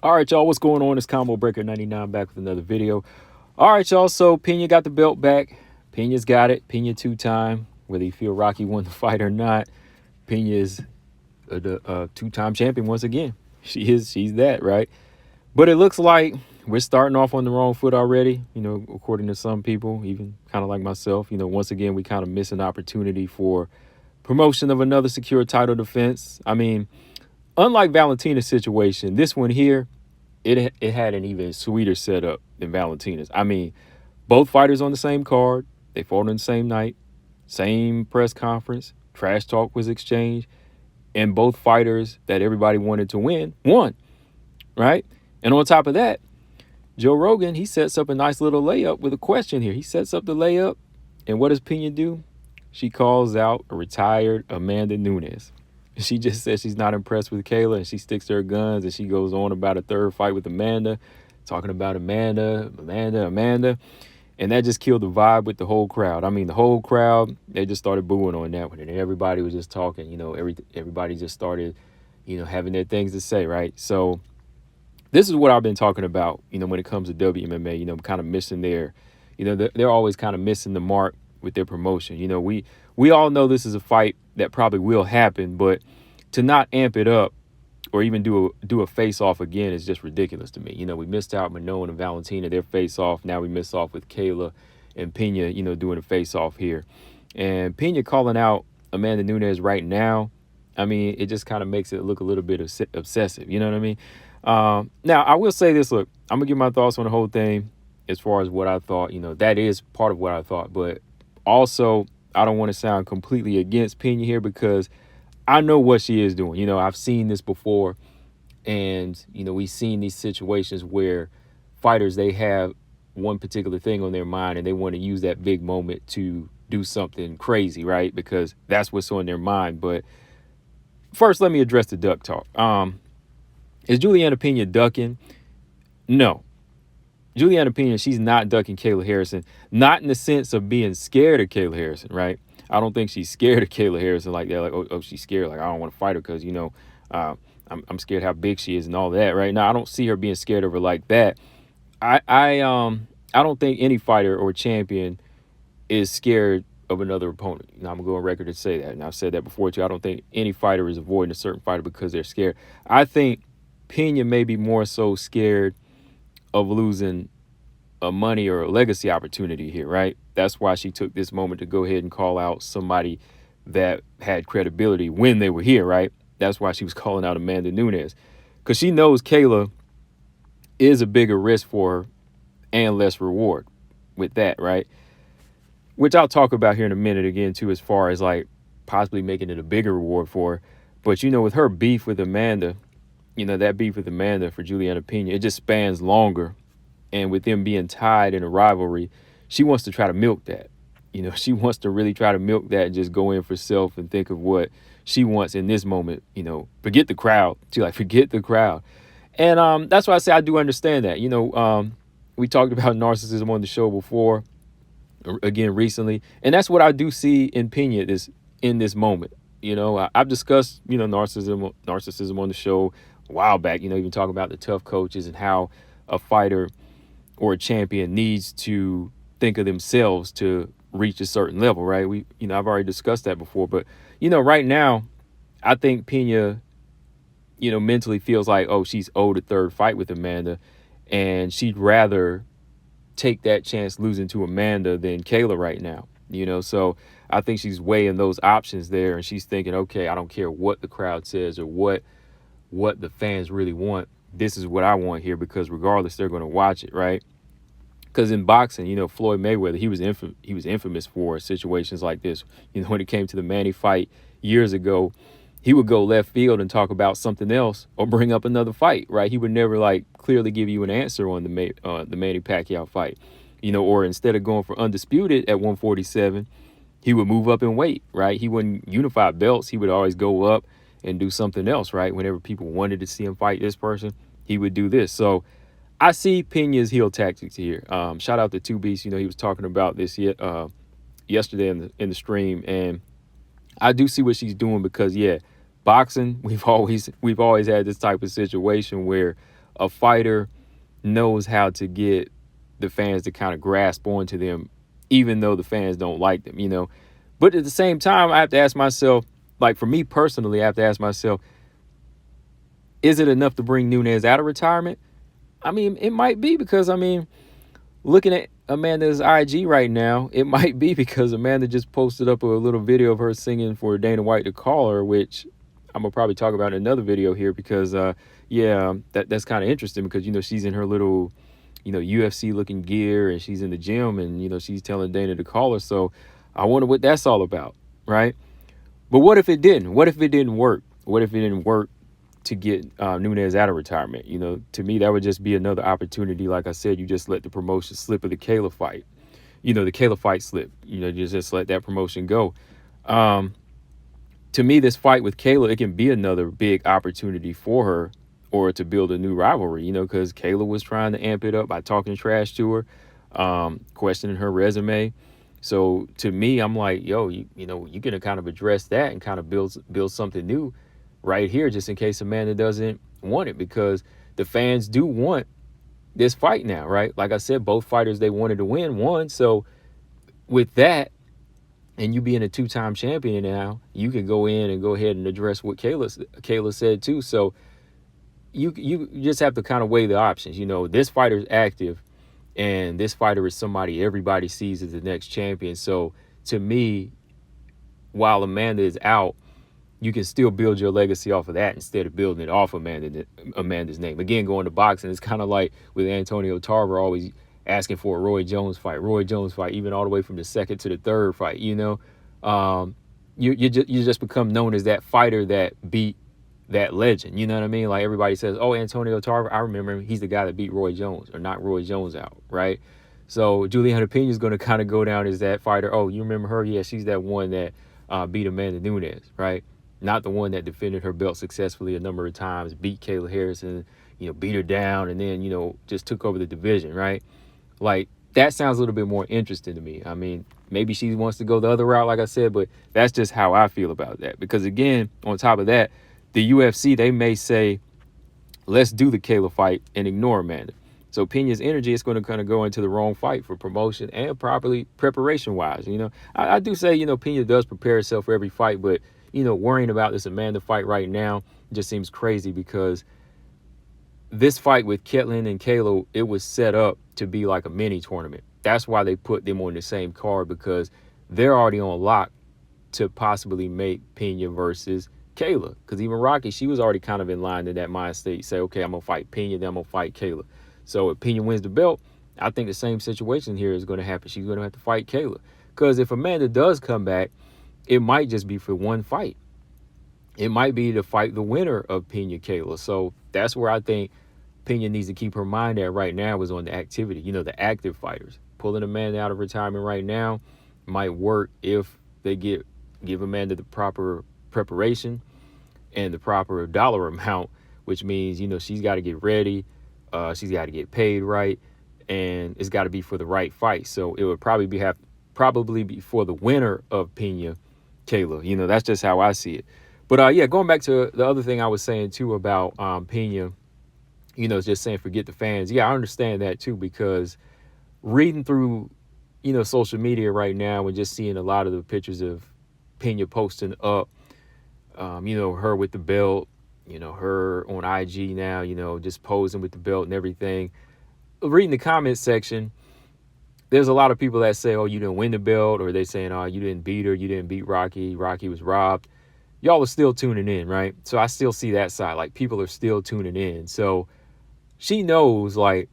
All right, y'all, what's going on? It's Combo Breaker 99 back with another video. All right, y'all, so Pena got the belt back. Pena's got it. Pena two-time. Whether you feel Rocky won the fight or not, Pena is a two-time champion once again. She's that, right? But it looks like we're starting off on the wrong foot already, according to some people, even kind of like myself. Once again, we kind of miss an opportunity for promotion of another secure title defense. I mean, unlike Valentina's situation, this one here, it had an even sweeter setup than Valentina's. I mean, both fighters on the same card. They fought on the same night, same press conference. Trash talk was exchanged, and both fighters that everybody wanted to win won, right? And on top of that, Joe Rogan, he sets up a nice little layup with a question here. He sets up the layup, and what does Pena do? She calls out a retired Amanda Nunes. She just says she's not impressed with Kayla, and she sticks to her guns, and she goes on about a third fight with Amanda, talking about Amanda. And that just killed the vibe with the whole crowd. I mean, the whole crowd, they just started booing on that one, and everybody was just talking. Everybody just started, having their things to say, right? So this is what I've been talking about, when it comes to WMMA, kind of missing they're always kind of missing the mark with their promotion. We all know this is a fight that probably will happen, but to not amp it up or even do a face-off again is just ridiculous to me. We missed out Manoa and Valentina, their face-off. Now we miss off with Kayla and Pena, doing a face-off here. And Pena calling out Amanda Nunes right now, I mean, it just kind of makes it look a little bit obsessive. You know what I mean? Now, I will say this. Look, I'm going to give my thoughts on the whole thing as far as what I thought. That is part of what I thought. But also, I don't want to sound completely against Pena here because I know what she is doing. I've seen this before. And, we've seen these situations where fighters, they have one particular thing on their mind and they want to use that big moment to do something crazy, right? Because that's what's on their mind. But first, let me address the duck talk. Is Julianna Pena ducking? No. Julianna Pena, she's not ducking Kayla Harrison. Not in the sense of being scared of Kayla Harrison, right? I don't think she's scared of Kayla Harrison like that. Like, oh she's scared. Like, I don't want to fight her because, I'm scared how big she is and all that, right? Now, I don't see her being scared of her like that. I don't think any fighter or champion is scared of another opponent. I'm going to go on record and say that. And I've said that before, too. I don't think any fighter is avoiding a certain fighter because they're scared. I think Pena may be more so scared of losing a money or a legacy opportunity here, right? That's why she took this moment to go ahead and call out somebody that had credibility when they were here, right? That's why she was calling out Amanda Nunes, because she knows Kayla is a bigger risk for her and less reward with that, right? Which I'll talk about here in a minute again, too, as far as like possibly making it a bigger reward for her. But, with her beef with Amanda, that beef with Amanda for Julianna Pena, it just spans longer. And with them being tied in a rivalry, she wants to try to milk that. She wants to really try to milk that and just go in for self and think of what she wants in this moment. Forget the crowd. Forget the crowd. And that's why I say I do understand that. We talked about narcissism on the show before, again, recently. And that's what I do see in Pena in this moment. I've discussed, narcissism on the show a while back, even talking about the tough coaches and how a fighter or a champion needs to think of themselves to reach a certain level, right? I've already discussed that before, but, right now, I think Pena, mentally feels like, oh, she's owed a third fight with Amanda, and she'd rather take that chance losing to Amanda than Kayla right now, so I think she's weighing those options there, and she's thinking, okay, I don't care what the crowd says or what the fans really want. This is what I want here, because regardless, they're going to watch it, right? Because in boxing, Floyd Mayweather, he was infamous for situations like this. When it came to the Manny fight years ago, he would go left field and talk about something else or bring up another fight, right? He would never clearly give you an answer on the Manny Pacquiao fight, or instead of going for undisputed at 147, he would move up and wait, right? He wouldn't unify belts. He would always go up and do something else, right? Whenever people wanted to see him fight this person, he would do this. So I see Pena's heel tactics here. Shout out to Two Beasts. He was talking about this yesterday in the stream, and I do see what she's doing because, yeah, boxing, we've always had this type of situation where a fighter knows how to get the fans to kind of grasp onto them, even though the fans don't like them, you know. But at the same time, I have to ask myself, like for me personally, I have to ask myself, is it enough to bring Nunes out of retirement? I mean, it might be because, I mean, looking at Amanda's IG right now, it might be because Amanda just posted up a little video of her singing for Dana White to call her, which I'm gonna probably talk about in another video here because that's kind of interesting because, you know, she's in her little, you know, UFC looking gear and she's in the gym and, you know, she's telling Dana to call her. So I wonder what that's all about, right? But what if it didn't? What if it didn't work? What if it didn't work to get Nunes out of retirement? You know, to me, that would just be another opportunity. Like I said, you just let the promotion slip of the Kayla fight. You know, the Kayla fight slip. You know, you just let that promotion go. To me, this fight with Kayla, it can be another big opportunity for her or to build a new rivalry, you know, because Kayla was trying to amp it up by talking trash to her, questioning her resume. So to me, I'm like, yo, you know, you can kind of address that and kind of build something new right here, just in case Amanda doesn't want it, because the fans do want this fight now, right? Like I said, both fighters they wanted to won. So with that, and you being a two-time champion now, you can go in and go ahead and address what Kayla said too. So you just have to kind of weigh the options. You know, this fighter's active, and this fighter is somebody everybody sees as the next champion. So to me, while Amanda is out, you can still build your legacy off of that instead of building it off Amanda's name. Again, going to boxing, it's kind of like with Antonio Tarver always asking for a Roy Jones fight, even all the way from the second to the third fight. You know, you just become known as that fighter that beat that legend. You know what I mean? Like everybody says, oh, Antonio Tarver, I remember him. He's the guy that beat Roy Jones or knocked Roy Jones out, right? So Julianna Pena is going to kind of go down as that fighter. Oh, you remember her? Yeah, she's that one that beat Amanda Nunes, right? Not the one that defended her belt successfully a number of times, beat Kayla Harrison, you know, beat her down, and then, you know, just took over the division, right? Like, that sounds a little bit more interesting to me. I mean, maybe she wants to go the other route, like I said, but that's just how I feel about that. Because, again, on top of that, the UFC, they may say, let's do the Kayla fight and ignore Amanda. So Pena's energy is going to kind of go into the wrong fight for promotion and properly preparation-wise. You know, I do say, you know, Pena does prepare herself for every fight, but, you know, worrying about this Amanda fight right now just seems crazy because this fight with Ketlin and Kayla, it was set up to be like a mini tournament. That's why they put them on the same card, because they're already on lock to possibly make Pena versus Kayla. Because even Rocky, she was already kind of in line in that mind state. Say, okay, I'm going to fight Pena, then I'm going to fight Kayla. So if Pena wins the belt, I think the same situation here is going to happen. She's going to have to fight Kayla. Because if Amanda does come back, it might just be for one fight. It might be to fight the winner of Pena Kayla. So that's where I think Pena needs to keep her mind at right now, is on the activity. You know, the active fighters. Pulling Amanda out of retirement right now might work if they give Amanda the proper preparation and the proper dollar amount, which means, you know, she's got to get ready. She's got to get paid right, and it's got to be for the right fight. So it would probably be for the winner of Pena Kayla. You know, that's just how I see it. But yeah, going back to the other thing I was saying too about Pena, you know, just saying forget the fans. Yeah, I understand that too, because reading through, you know, social media right now and just seeing a lot of the pictures of Pena posting up, you know, her with the belt, you know, her on IG now, you know, just posing with the belt and everything. Reading the comment section, there's a lot of people that say, oh, you didn't win the belt, or they saying, oh, you didn't beat her, you didn't beat Rocky was robbed. Y'all are still tuning in, right? So I still see that side, like people are still tuning in. So she knows, like,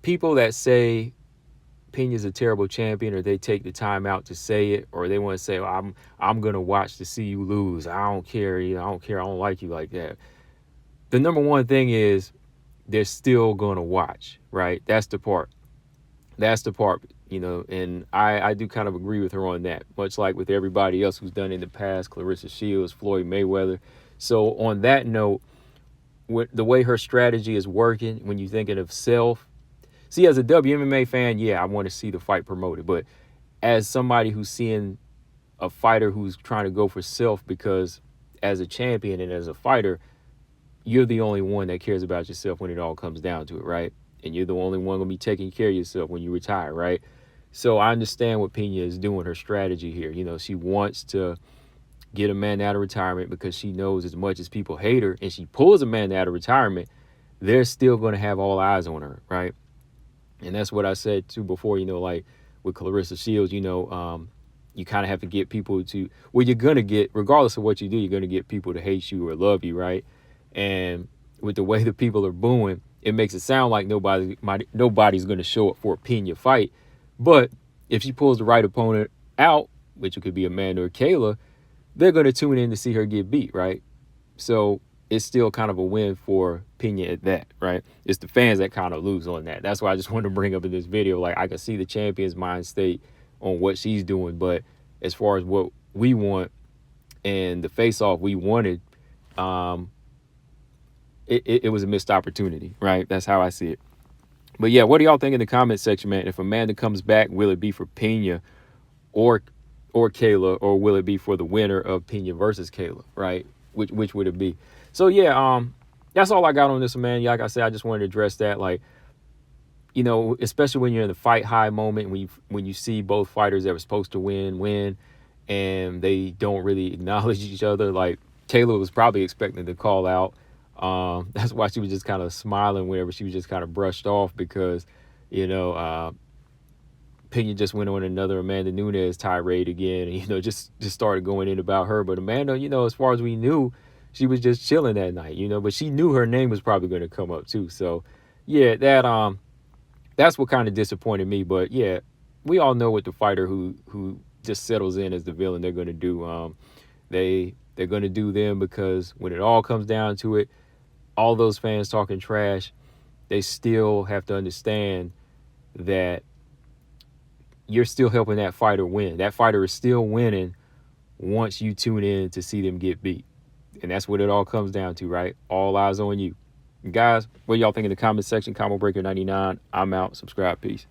people that say Pena's a terrible champion, or they take the time out to say it, or they want to say, oh, I'm gonna watch to see you lose. I don't care, you know, I don't care, I don't like you like that. The number one thing is they're still gonna watch, right? That's the part, you know, and I do kind of agree with her on that, much like with everybody else who's done in the past, Clarissa Shields, Floyd Mayweather. So on that note, with the way her strategy is working, when you're thinking of self, see, as a WMMA fan, yeah, I want to see the fight promoted. But as somebody who's seeing a fighter who's trying to go for self, because as a champion and as a fighter, you're the only one that cares about yourself when it all comes down to it, right? And you're the only one gonna be taking care of yourself when you retire, right? So I understand what Pena is doing, her strategy here. You know, she wants to get Amanda out of retirement because she knows as much as people hate her and she pulls Amanda out of retirement, they're still going to have all eyes on her, right? And that's what I said too before, you know, like with Clarissa Shields, you know, you kind of have to get people to, well, you're going to get, regardless of what you do, you're going to get people to hate you or love you, right? And with the way the people are booing, it makes it sound like nobody's going to show up for a Pena fight. But if she pulls the right opponent out, which it could be Amanda or Kayla, they're going to tune in to see her get beat, right? So it's still kind of a win for Pena at that, right? It's the fans that kind of lose on that. That's why I just wanted to bring up in this video. Like, I can see the champion's mind state on what she's doing, but as far as what we want and the face-off we wanted, it was a missed opportunity, right? That's how I see it. But yeah, what do y'all think in the comment section, man? If Amanda comes back, will it be for Pena or Kayla, or will it be for the winner of Pena versus Kayla, right? Which would it be? So yeah, that's all I got on this, man. Like I said, I just wanted to address that. Like, you know, especially when you're in the fight high moment, when you see both fighters that were supposed to win, and they don't really acknowledge each other. Like, Kayla was probably expecting to call out. That's why she was just kind of smiling whenever she was just kind of brushed off, because, you know, Pena just went on another Amanda Nunes tirade again, and, you know, just started going in about her. But Amanda, you know, as far as we knew, she was just chilling that night, you know, but she knew her name was probably going to come up too. So yeah, that's what kind of disappointed me. But yeah, we all know what the fighter who just settles in as the villain, they're going to do. They're going to do them, because when it all comes down to it, all those fans talking trash, they still have to understand that you're still helping that fighter win. That fighter is still winning once you tune in to see them get beat. And that's what it all comes down to, right? All eyes on you. And guys, what y'all think in the comment section? Combo Breaker 99. I'm out. Subscribe. Peace.